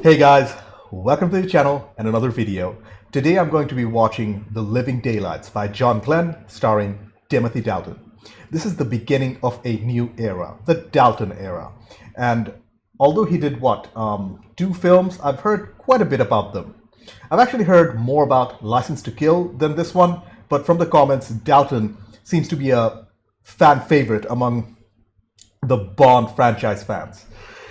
Hey guys, welcome to the channel and another video. Today I'm going to be watching The Living Daylights by John Glenn starring Timothy Dalton. This is the beginning of a new era, the Dalton era. And although he did two films, I've heard quite a bit about them. I've actually heard more about License to Kill than this one, but from the comments, Dalton seems to be a fan favorite among the Bond franchise fans.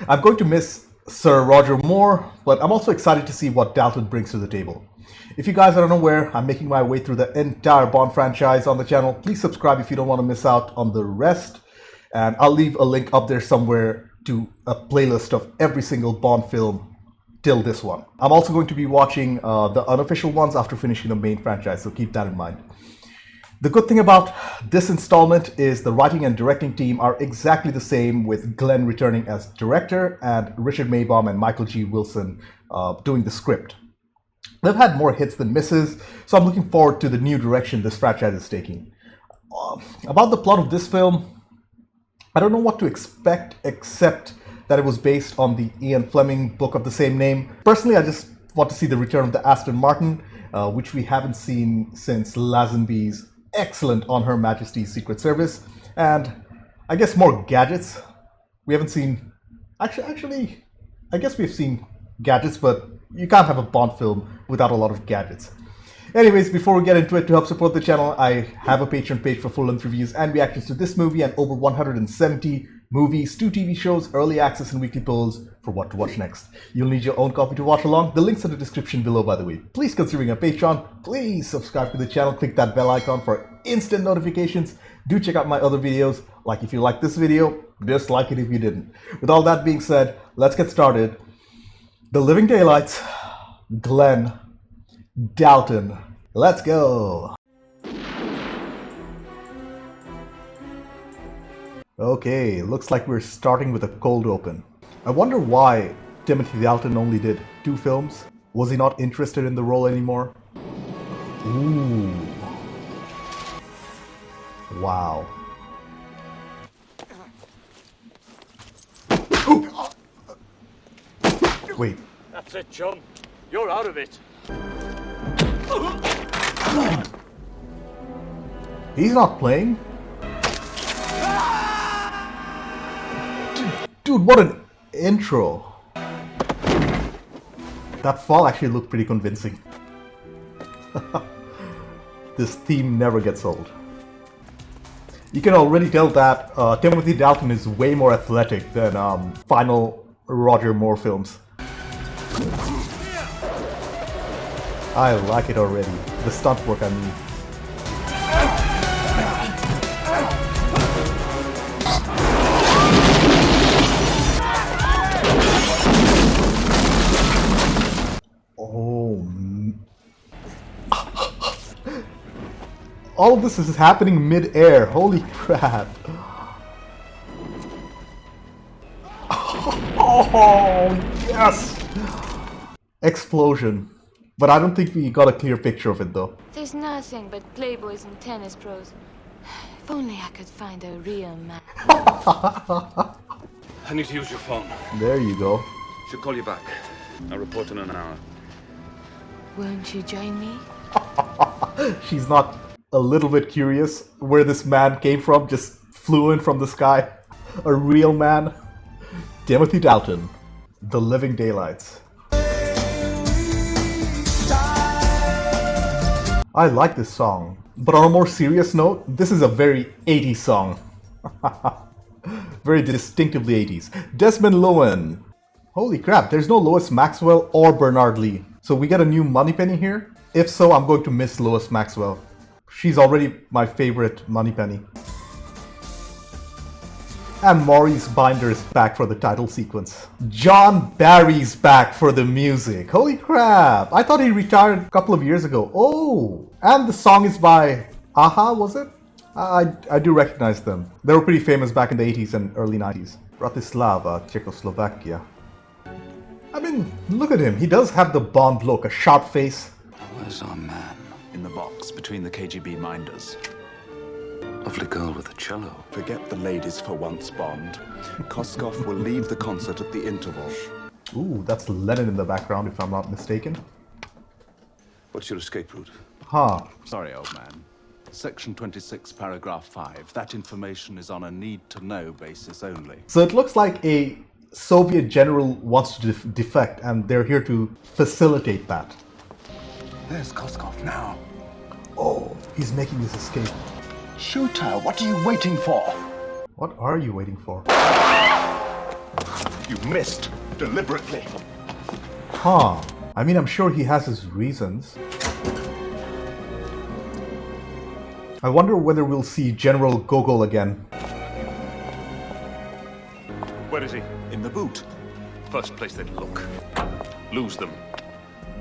I'm going to miss Sir Roger Moore, but I'm also excited to see what Dalton brings to the table. If you guys are unaware, I'm making my way through the entire Bond franchise on the channel. Please subscribe if you don't want to miss out on the rest. And I'll leave a link up there somewhere to a playlist of every single Bond film till this one. I'm also going to be watching the unofficial ones after finishing the main franchise, so keep that in mind. The good thing about this installment is the writing and directing team are exactly the same, with Glenn returning as director and Richard Maibaum and Michael G. Wilson doing the script. They've had more hits than misses, so I'm looking forward to the new direction this franchise is taking. About the plot of this film, I don't know what to expect except that it was based on the Ian Fleming book of the same name. Personally, I just want to see the return of the Aston Martin, which we haven't seen since Lazenby's excellent On Her Majesty's Secret Service, and I guess more gadgets. We haven't seen, actually, I guess we've seen gadgets, but you can't have a Bond film without a lot of gadgets. Anyways, before we get into it, to help support the channel, I have a Patreon page for full-length reviews and reactions to this movie and over 170 movies, 2 TV shows, early access and weekly polls for what to watch next. You'll need your own copy to watch along. The link's in the description below, by the way. Please consider being a Patreon. Please subscribe to the channel. Click that bell icon for instant notifications. Do check out my other videos. Like if you like this video, dislike it if you didn't. With all that being said, let's get started. The Living Daylights, Glenn Dalton. Let's go. Okay, looks like we're starting with a cold open. I wonder why Timothy Dalton only did 2 films. Was he not interested in the role anymore? Ooh. Wow. Wait. That's it, chum. You're out of it. He's not playing? Dude, what an intro. That fall actually looked pretty convincing. This theme never gets old. You can already tell that Timothy Dalton is way more athletic than final Roger Moore films. I like it already. The stunt work, I mean. All of this is happening mid-air. Holy crap. Oh, yes! Explosion. But I don't think we got a clear picture of it, though. There's nothing but playboys and tennis pros. If only I could find a real man. I need to use your phone. There you go. She'll call you back. I'll report in an hour. Won't you join me? She's not a little bit curious where this man came from, just flew in from the sky. A real man. Timothy Dalton, The Living Daylights. I like this song, but on a more serious note, this is a very 80s song. Very distinctively 80s. Desmond Lowen. Holy crap, there's no Lois Maxwell or Bernard Lee. So we get a new Moneypenny here? If so, I'm going to miss Lois Maxwell. She's already my favorite Moneypenny. And Maurice Binder is back for the title sequence. John Barry's back for the music. Holy crap! I thought he retired a couple of years ago. Oh! And the song is by Aha, was it? I do recognize them. They were pretty famous back in the 80s and early 90s. Bratislava, Czechoslovakia. I mean, look at him. He does have the Bond look, a sharp face. Where's our man? In the box between the KGB minders. Lovely girl with a cello. Forget the ladies for once, Bond. Koskov will leave the concert at the interval. Ooh, that's Lenin in the background, if I'm not mistaken. What's your escape route? Huh. Sorry, old man. Section 26, paragraph 5. That information is on a need-to-know basis only. So it looks like a Soviet general wants to defect, and they're here to facilitate that. There's Koskov now. Oh, he's making his escape. Shoot her! What are you waiting for? What are you waiting for? You missed deliberately. Huh. I mean, I'm sure he has his reasons. I wonder whether we'll see General Gogol again. Where is he? In the boot. First place they'd look. Lose them.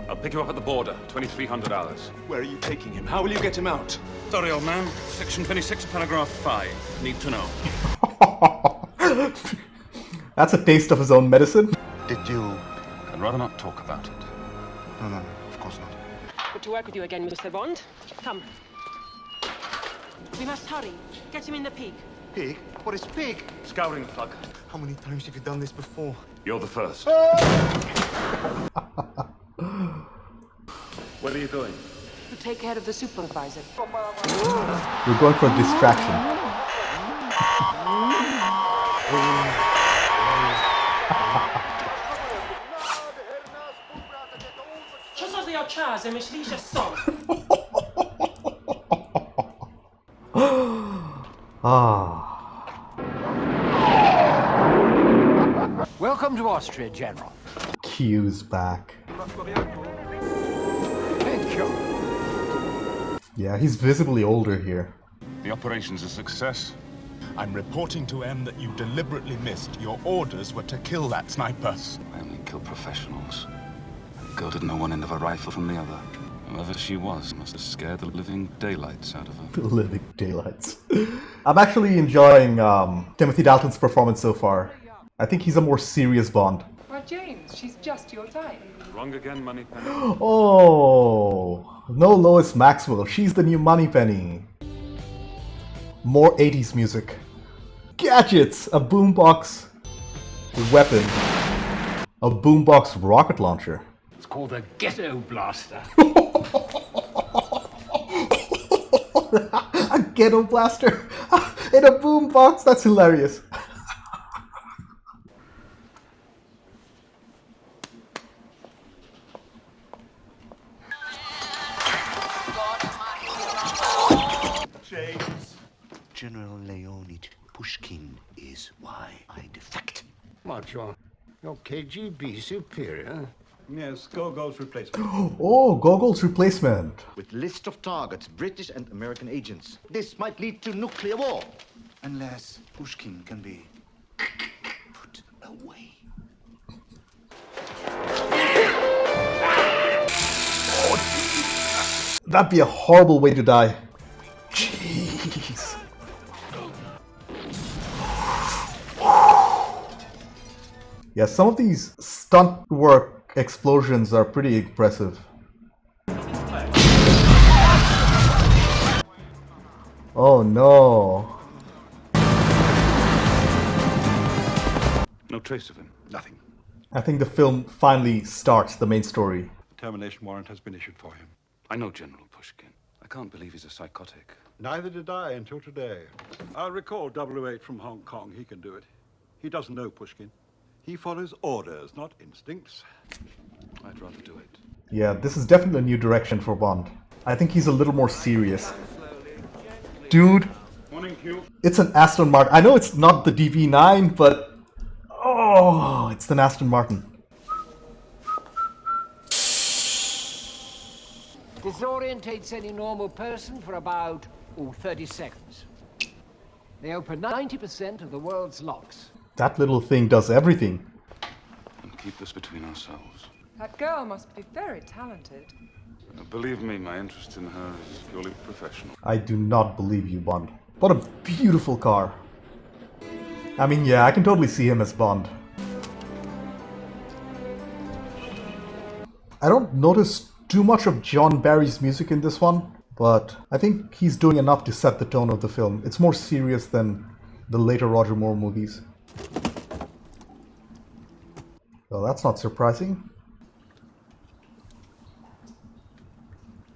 I'll pick you up at the border, 2300 hours. Where are you taking him? How will you get him out? Sorry, old man. Section 26, paragraph 5. Need to know. That's a taste of his own medicine. Did you? I'd rather not talk about it. No, of course not. Good to work with you again, Mr. Bond. Come. We must hurry. Get him in the peak. Pig? What is pig? Scouting plug. How many times have you done this before? You're the first. Where are you going? To take care of the supervisor. We're going for a distraction. Co za ja czasem myśli, że są? Welcome to Austria, General. Q's back. Thank you. Yeah, he's visibly older here. The operation's a success. I'm reporting to M that you deliberately missed. Your orders were to kill that sniper. I only kill professionals. The girl didn't know one end of a rifle from the other. Whoever she was must have scared the living daylights out of her. The living daylights. I'm actually enjoying Timothy Dalton's performance so far. I think he's a more serious Bond. Why, James, she's just your type. Wrong again, Moneypenny. Oh, no Lois Maxwell. She's the new Moneypenny. More 80s music. Gadgets! A boombox weapon. A boombox rocket launcher. It's called a ghetto blaster. A ghetto blaster in a boombox? That's hilarious. James. General Leonid Pushkin is why I defect. What, your KGB superior? Yes, Gogol's replacement. Oh, Gogol's replacement. With list of targets, British and American agents. This might lead to nuclear war. Unless Pushkin can be put away. That'd be a horrible way to die. Jeez. Yeah, some of these stunt work explosions are pretty impressive. Oh no. No trace of him. Nothing. I think the film finally starts the main story. Termination warrant has been issued for him. I know General Pushkin. I can't believe he's a psychotic. Neither did I until today. I'll recall 008 from Hong Kong. He can do it. He doesn't know Pushkin. He follows orders, not instincts. I'd rather do it. Yeah, this is definitely a new direction for Bond. I think he's a little more serious. Dude, Morning, Q. it's an Aston Martin. I know it's not the DB9, but... Oh, it's an Aston Martin. Disorientates any normal person for about 30 seconds. They open 90% of the world's locks. That little thing does everything. And keep this between ourselves. That girl must be very talented. Believe me, my interest in her is purely professional. I do not believe you, Bond. What a beautiful car. I mean, yeah, I can totally see him as Bond. I don't notice too much of John Barry's music in this one, but I think he's doing enough to set the tone of the film. It's more serious than the later Roger Moore movies. Well, that's not surprising.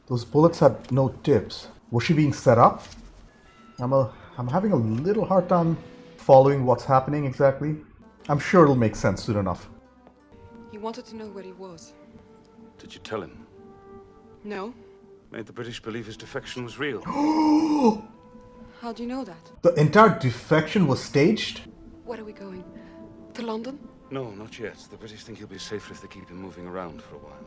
Those bullets had no tips. Was she being set up? I'm having a little hard time following what's happening exactly. I'm sure it'll make sense soon enough. He wanted to know where he was. Did you tell him? No? Made the British believe his defection was real. How do you know that? The entire defection was staged? Where are we going? To London? No, not yet. The British think he'll be safer if they keep him moving around for a while.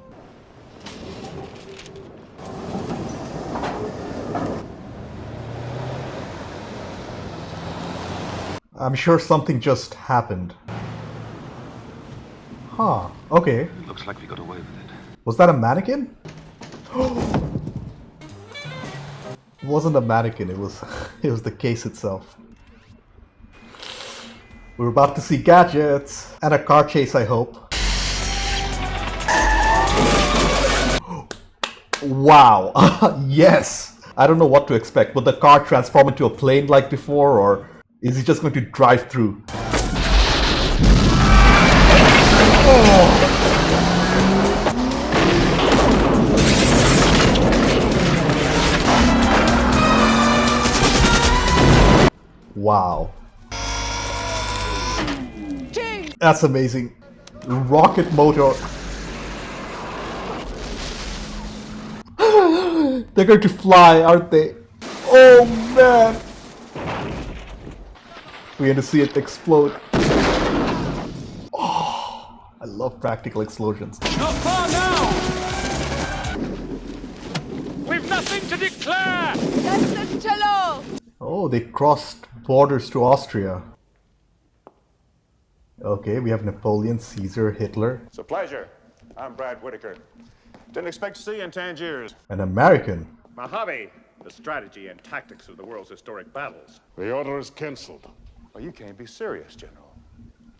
I'm sure something just happened. Huh, okay. It looks like we got away with it. Was that a mannequin? It wasn't a mannequin, it was the case itself. We're about to see gadgets and a car chase, I hope. Wow, yes! I don't know what to expect. Will the car transform into a plane like before, or is he just going to drive through? Oh. Wow. That's amazing. Rocket motor. They're going to fly, aren't they? Oh man! We're going to see it explode. Oh, I love practical explosions. Not far now! We've nothing to declare! Oh, they crossed borders to Austria. Okay, we have Napoleon, Caesar, Hitler. It's a pleasure. I'm Brad Whitaker. Didn't expect to see you in Tangiers. An American. My hobby, the strategy and tactics of the world's historic battles. The order is cancelled. Well, you can't be serious, General.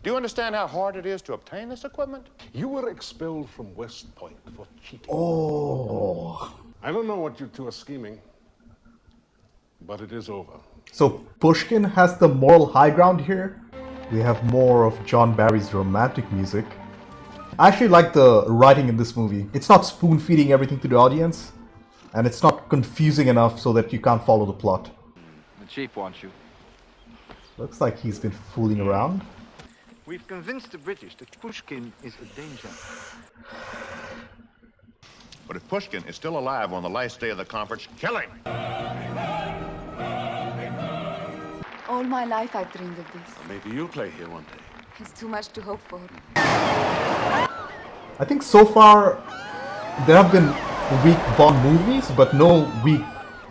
Do you understand how hard it is to obtain this equipment? You were expelled from West Point for cheating. Oh. I don't know what you two are scheming, but it is over. So Pushkin has the moral high ground here. We have more of John Barry's romantic music. I actually like the writing in this movie. It's not spoon-feeding everything to the audience, and it's not confusing enough so that you can't follow the plot. The chief wants you. Looks like he's been fooling around. We've convinced the British that Pushkin is a danger. But if Pushkin is still alive on the last day of the conference, kill him! All my life I've dreamed of this. Well, maybe you'll play here one day. It's too much to hope for. I think so far there have been weak Bond movies, but no weak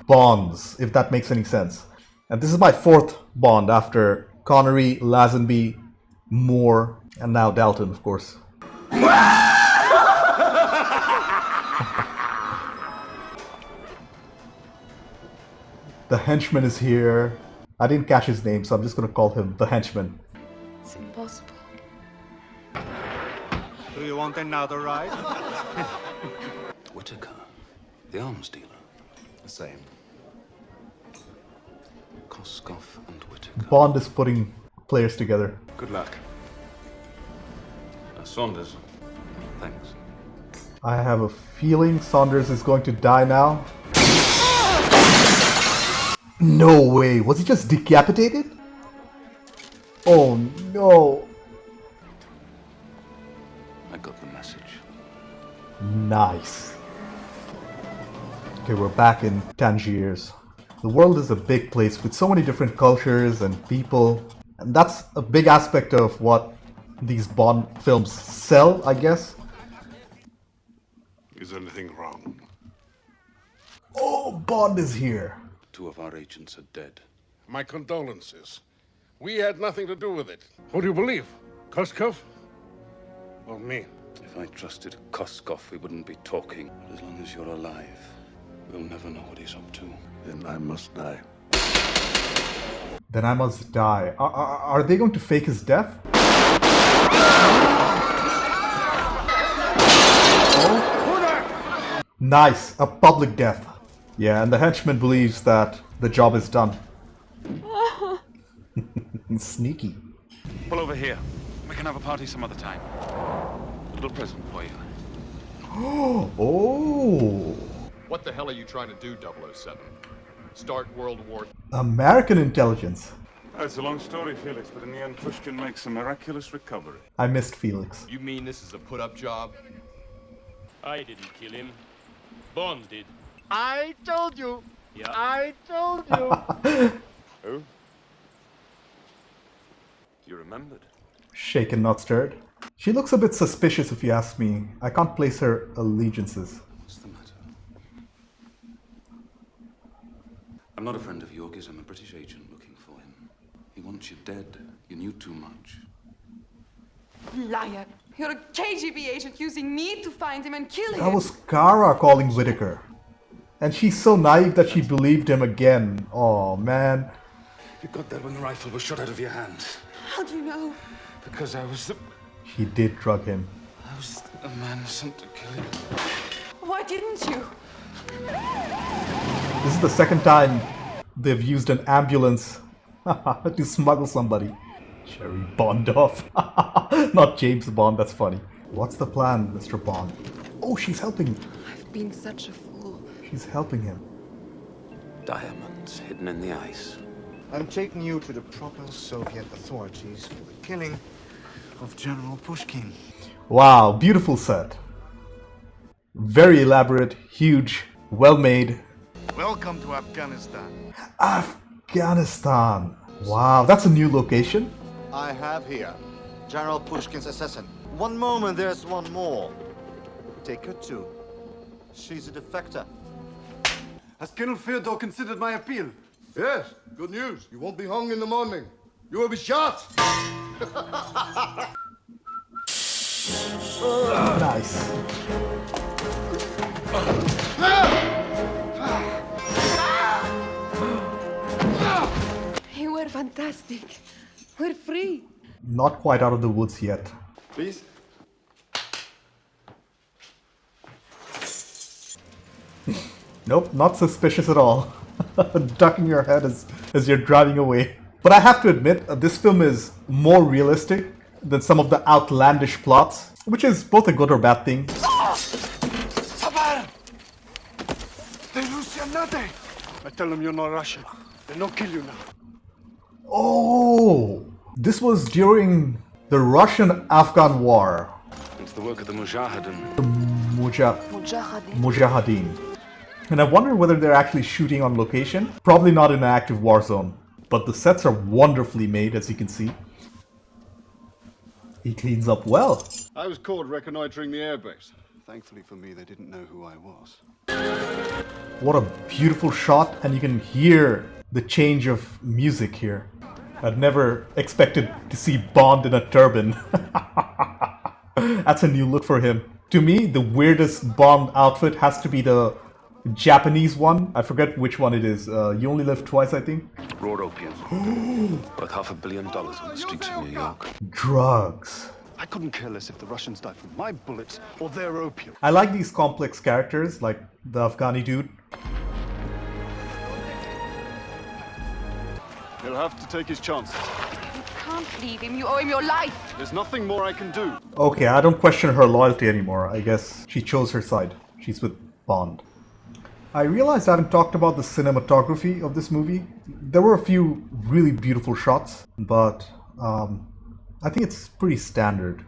Bonds, if that makes any sense. And this is my fourth Bond after Connery, Lazenby, Moore, and now Dalton, of course. The henchman is here. I didn't catch his name, so I'm just going to call him the henchman. It's impossible. Do you want another ride? Whitaker, the arms dealer. The same. Koskov and Whitaker. Bond is putting players together. Good luck. Saunders, thanks. I have a feeling Saunders is going to die now. No way! Was he just decapitated? Oh no! I got the message. Nice. Okay, we're back in Tangiers. The world is a big place with so many different cultures and people. And that's a big aspect of what these Bond films sell, I guess. Is anything wrong? Oh, Bond is here. 2 of our agents are dead. My condolences. We had nothing to do with it. Who do you believe? Koskov? Or me? If I trusted Koskov, we wouldn't be talking. But as long as you're alive, we'll never know what he's up to. Then I must die. Then I must die. Are they going to fake his death? Oh. Nice, a public death. Yeah, and the henchman believes that the job is done. Sneaky. Pull over here. My We can have a party some other time. A little present for you. Oh. What the hell are you trying to do, 007? Start World War... American intelligence. It's a long story, Felix, but in the end, Pushkin makes a miraculous recovery. I missed Felix. You mean this is a put-up job? I didn't kill him. Bond did. I told you. Yeah. I told you. Who? You remembered? Shaken, not stirred. She looks a bit suspicious if you ask me. I can't place her allegiances. What's the matter? I'm not a friend of Yorgis. I'm a British agent looking for him. He wants you dead. You knew too much. Liar. You're a KGB agent using me to find him and kill him. That was Kara calling Whitaker. And she's so naive that she believed him again. Oh, man. You got there when the rifle was shot out of your hand. How do you know? Because I was the... She did drug him. I was the man sent to kill you. Why didn't you? This is the second time they've used an ambulance to smuggle somebody. Cherry Bond off. Not James Bond, that's funny. What's the plan, Mr. Bond? Oh, she's helping. I've been such a fool. She's helping him. Diamonds hidden in the ice. I'm taking you to the proper Soviet authorities for the killing of General Pushkin. Wow, beautiful set. Very elaborate, huge, well made. Welcome to Afghanistan. Afghanistan. Wow, that's a new location. I have here General Pushkin's assassin. One moment, there's one more. Take her too. She's a defector. Has Colonel Fyodor considered my appeal? Yes, good news. You won't be hung in the morning. You will be shot. Nice. You were fantastic. We're free. Not quite out of the woods yet. Please? Nope, not suspicious at all. Ducking your head as you're driving away. But I have to admit, this film is more realistic than some of the outlandish plots, which is both a good or bad thing. Sabar! They lose your nothing. I tell them you're not Russian. They'll not kill you now. Oh, this was during the Russian-Afghan War. It's the work of the Mujahideen. The Mujahideen. And I wonder whether they're actually shooting on location. Probably not in an active war zone. But the sets are wonderfully made, as you can see. He cleans up well. I was caught reconnoitering the airbase. Thankfully for me, they didn't know who I was. What a beautiful shot, and you can hear the change of music here. I'd never expected to see Bond in a turban. That's a new look for him. To me, the weirdest Bond outfit has to be the Japanese one. I forget which one it is. You Only Live Twice, I think. Raw opium. Worth $500 million on the streets of New York. Drugs. I couldn't care less if the Russians died from my bullets or their opium. I like these complex characters, like the Afghani dude. He'll have to take his chances. You can't leave him. You owe him your life. There's nothing more I can do. Okay, I don't question her loyalty anymore. I guess she chose her side. She's with Bond. I realized I haven't talked about the cinematography of this movie. There were a few really beautiful shots, but I think it's pretty standard.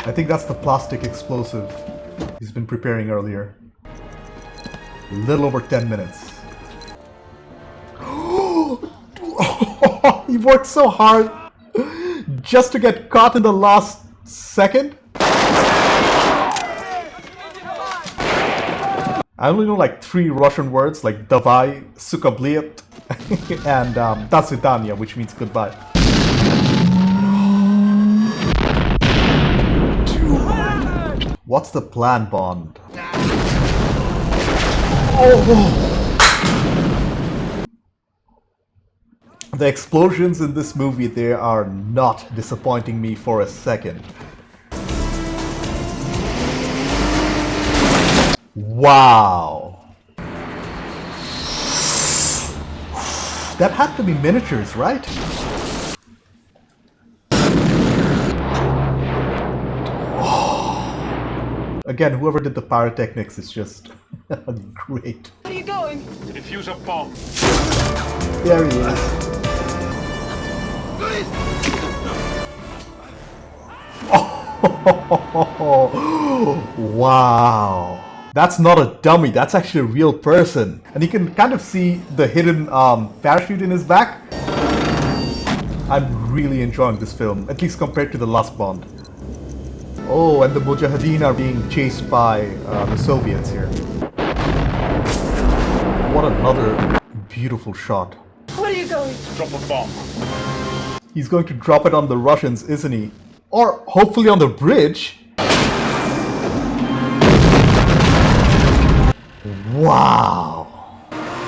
I think that's the plastic explosive he's been preparing earlier. A little over 10 minutes. He worked so hard just to get caught in the last second. I only know like 3 Russian words like davai, sukabliet, and do svidaniya, which means goodbye. Dude. What's the plan, Bond? Oh. The explosions in this movie, they are not disappointing me for a second. Wow. That had to be miniatures, right? Oh. Again, whoever did the pyrotechnics is just great. Where are you going? To defuse a bomb. There he is. Oh, wow. That's not a dummy, that's actually a real person. And you can kind of see the hidden parachute in his back. I'm really enjoying this film, at least compared to the last Bond. Oh, and the Mujahideen are being chased by the Soviets here. What another beautiful shot. Where are you going? Drop a bomb. He's going to drop it on the Russians, isn't he? Or hopefully on the bridge. Wow.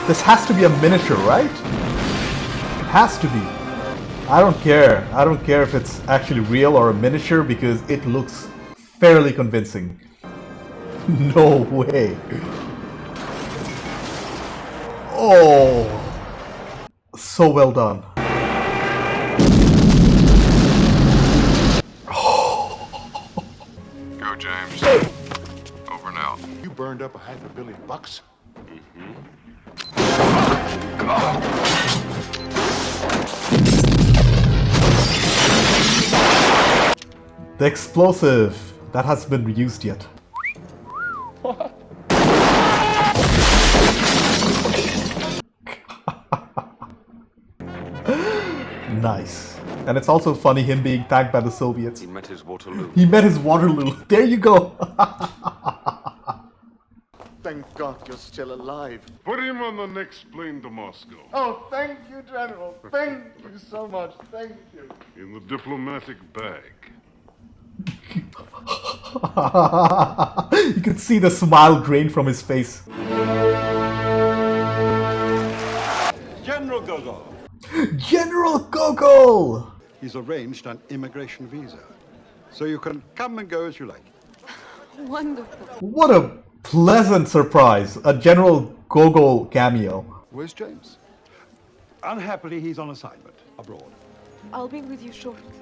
This has to be a miniature, right? It has to be. I don't care. I don't care if it's actually real or a miniature because it looks fairly convincing. No way. Oh. So well done. Go, James. Over now. You burned up $500 million? The explosive that hasn't been used yet. Nice. And it's also funny him being tagged by the Soviets. He met his Waterloo. He met his Waterloo. There you go. Thank God you're still alive. Put him on the next plane to Moscow. Oh, thank you, General. Thank you so much. Thank you. In the diplomatic bag. You could see the smile drain from his face. General Gogol. General Gogol! He's arranged an immigration visa, so you can come and go as you like. Wonderful. What a pleasant surprise. A General Gogol cameo. Where's James? Unhappily, he's on assignment abroad. I'll be with you shortly.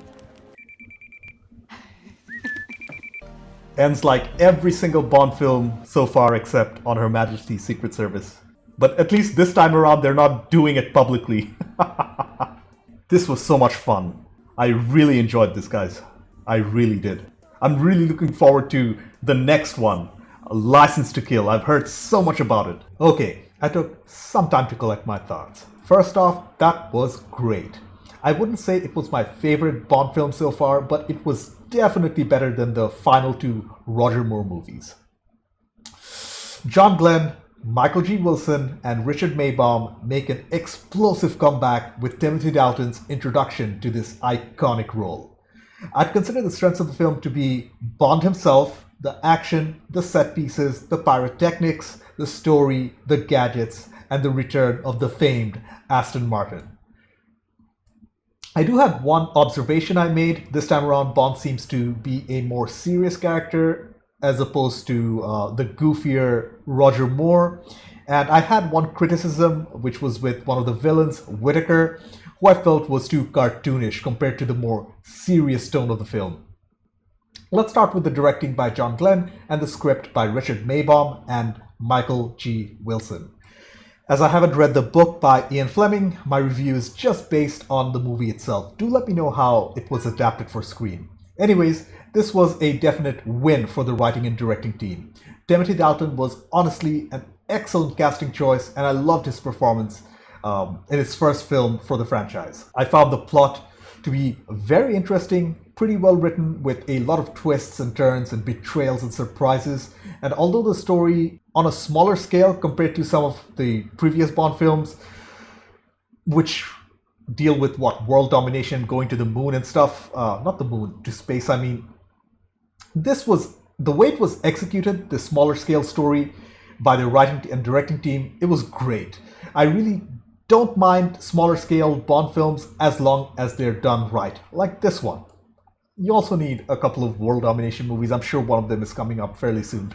Ends like every single Bond film so far except on Her Majesty's Secret Service. But at least this time around they're not doing it publicly. This was so much fun. I really enjoyed this, guys. I really did. I'm really looking forward to the next one, License to Kill. I've heard so much about it. Okay, I took some time to collect my thoughts. First off, that was great. I wouldn't say it was my favorite Bond film so far, but it was definitely better than the final two Roger Moore movies. John Glenn, Michael G. Wilson, and Richard Maybaum make an explosive comeback with Timothy Dalton's introduction to this iconic role. I'd consider the strengths of the film to be Bond himself, the action, the set pieces, the pyrotechnics, the story, the gadgets, and the return of the famed Aston Martin. I do have one observation I made. This time around, Bond seems to be a more serious character as opposed to the goofier Roger Moore. And I had one criticism, which was with one of the villains, Whitaker, who I felt was too cartoonish compared to the more serious tone of the film. Let's start with the directing by John Glenn and the script by Richard Maybaum and Michael G. Wilson. As I haven't read the book by Ian Fleming, my review is just based on the movie itself. Do let me know how it was adapted for screen. Anyways, this was a definite win for the writing and directing team. Timothy Dalton was honestly an excellent casting choice, and I loved his performance in his first film for the franchise. I found the plot to be very interesting, pretty well written, with a lot of twists and turns and betrayals and surprises. And although the story on a smaller scale compared to some of the previous Bond films, which deal with world domination, going to the moon and stuff, not the moon, to space, I mean, this was, the way it was executed, the smaller scale story by the writing and directing team, it was great. I really don't mind smaller scale Bond films as long as they're done right, like this one. You also need a couple of world domination movies. I'm sure one of them is coming up fairly soon.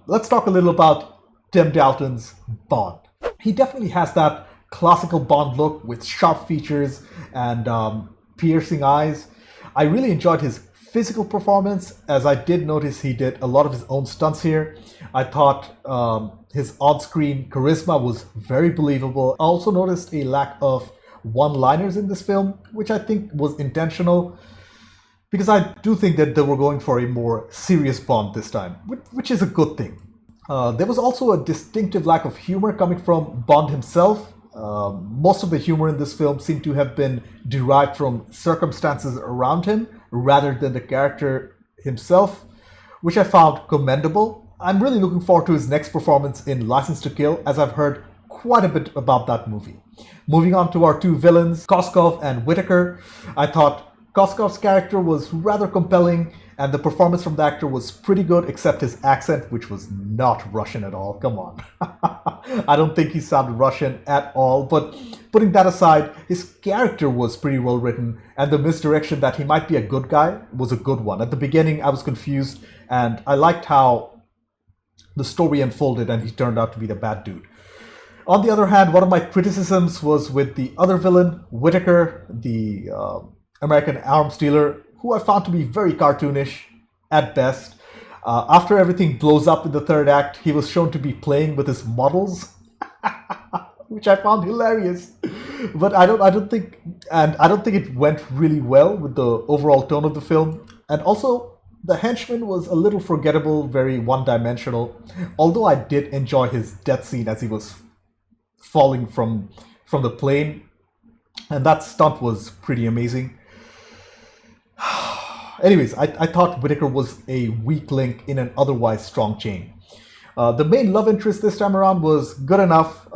Let's talk a little about Tim Dalton's Bond. He definitely has that classical Bond look with sharp features and piercing eyes. I really enjoyed his physical performance, as I did notice he did a lot of his own stunts here. I thought his on-screen charisma was very believable. I also noticed a lack of one-liners in this film, which I think was intentional, because I do think that they were going for a more serious Bond this time, which is a good thing. There was also a distinctive lack of humor coming from Bond himself. Most of the humor in this film seemed to have been derived from circumstances around him rather than the character himself, which I found commendable. I'm really looking forward to his next performance in License to Kill, as I've heard quite a bit about that movie. Moving on to our two villains, Koskov and Whitaker. I thought Koskov's character was rather compelling, and the performance from the actor was pretty good, except his accent, which was not Russian at all. Come on. I don't think he sounded Russian at all, but putting that aside, his character was pretty well written, and the misdirection that he might be a good guy was a good one. At the beginning, I was confused, and I liked how the story unfolded and he turned out to be the bad dude. On the other hand, one of my criticisms was with the other villain, Whitaker, the American arms dealer, who I found to be very cartoonish at best. After everything blows up in the third act, he was shown to be playing with his models, which I found hilarious. But I don't think it went really well with the overall tone of the film. And also, the henchman was a little forgettable, very one-dimensional. Although I did enjoy his death scene as he was falling from the plane, and that stunt was pretty amazing. Anyways, I thought Whitaker was a weak link in an otherwise strong chain. The main love interest this time around was good enough.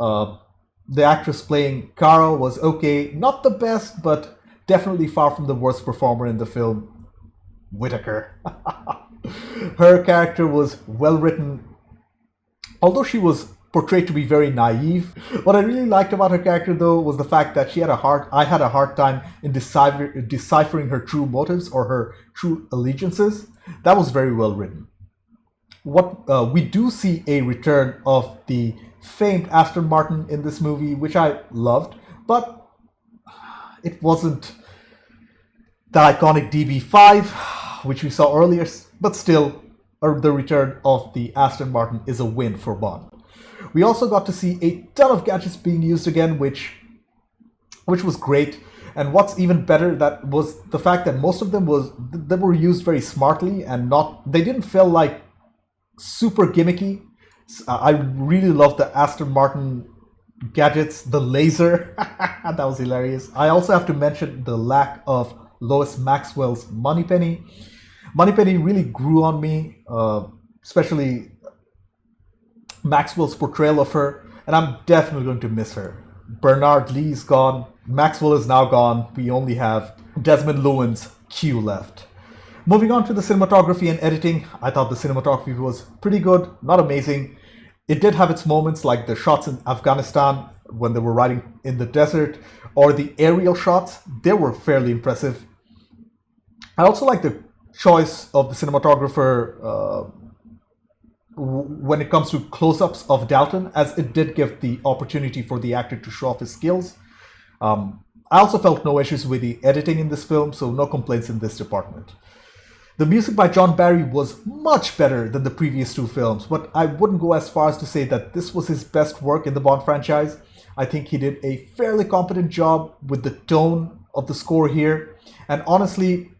The actress playing Kara was okay, not the best, but definitely far from the worst performer in the film, Whitaker. Her character was well written, although she was portrayed to be very naive. What I really liked about her character, though, was the fact that I had a hard time in deciphering her true motives or her true allegiances. That was very well written. We do see a return of the famed Aston Martin in this movie, which I loved, but it wasn't the iconic DB5, which we saw earlier, but still, the return of the Aston Martin is a win for Bond. We also got to see a ton of gadgets being used again, which was great. And what's even better, that was the fact that most of them were used very smartly and they didn't feel like super gimmicky. I really love the Aston Martin gadgets, the laser, that was hilarious. I also have to mention the lack of Lois Maxwell's Moneypenny. Moneypenny really grew on me, especially Maxwell's portrayal of her, and I'm definitely going to miss her. Bernard Lee's gone, Maxwell is now gone, we only have Desmond Llewellyn's Q left. Moving on to the cinematography and editing, I thought the cinematography was pretty good, not amazing. It did have its moments, like the shots in Afghanistan when they were riding in the desert, or the aerial shots. They were fairly impressive. I also like the choice of the cinematographer when it comes to close-ups of Dalton, as it did give the opportunity for the actor to show off his skills. I also felt no issues with the editing in this film, so no complaints in this department. The music by John Barry was much better than the previous two films, but I wouldn't go as far as to say that this was his best work in the Bond franchise. I think he did a fairly competent job with the tone of the score here, and honestly,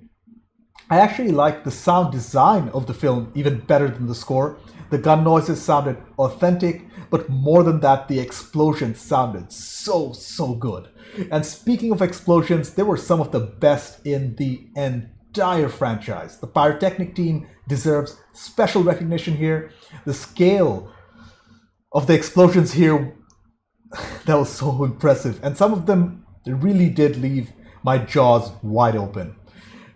I actually liked the sound design of the film even better than the score. The gun noises sounded authentic, but more than that, the explosions sounded so good. And speaking of explosions, they were some of the best in the entire franchise. The pyrotechnic team deserves special recognition here. The scale of the explosions here, that was so impressive. And some of them really did leave my jaws wide open.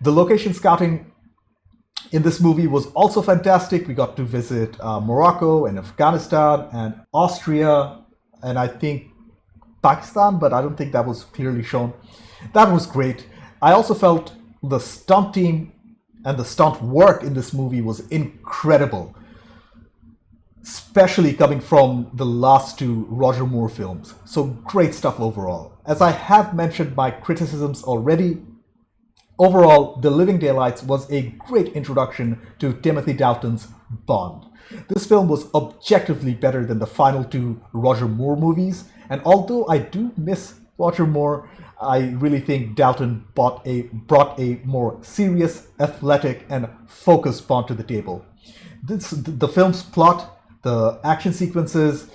The location scouting in this movie was also fantastic. We got to visit Morocco and Afghanistan and Austria and I think Pakistan, but I don't think that was clearly shown. That was great. I also felt the stunt team and the stunt work in this movie was incredible. especially coming from the last two Roger Moore films. So great stuff overall. As I have mentioned my criticisms already, overall, The Living Daylights was a great introduction to Timothy Dalton's Bond. This film was objectively better than the final two Roger Moore movies, and although I do miss Roger Moore, I really think Dalton brought a more serious, athletic, and focused Bond to the table. The film's plot, the action sequences,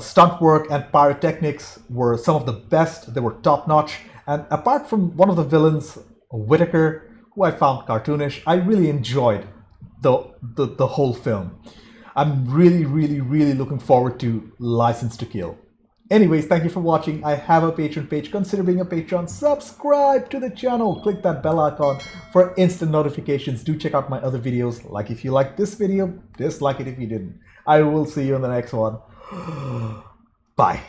stunt work, and pyrotechnics were some of the best. They were top-notch, and apart from one of the villains, Whitaker, who I found cartoonish, I really enjoyed the whole film. I'm really looking forward to License to Kill. Anyways, thank you for watching. I have a Patreon page. Consider being a patron. Subscribe to the channel. Click that bell icon for instant notifications. Do check out my other videos. Like if you liked this video, dislike it if you didn't. I will see you in the next one. Bye.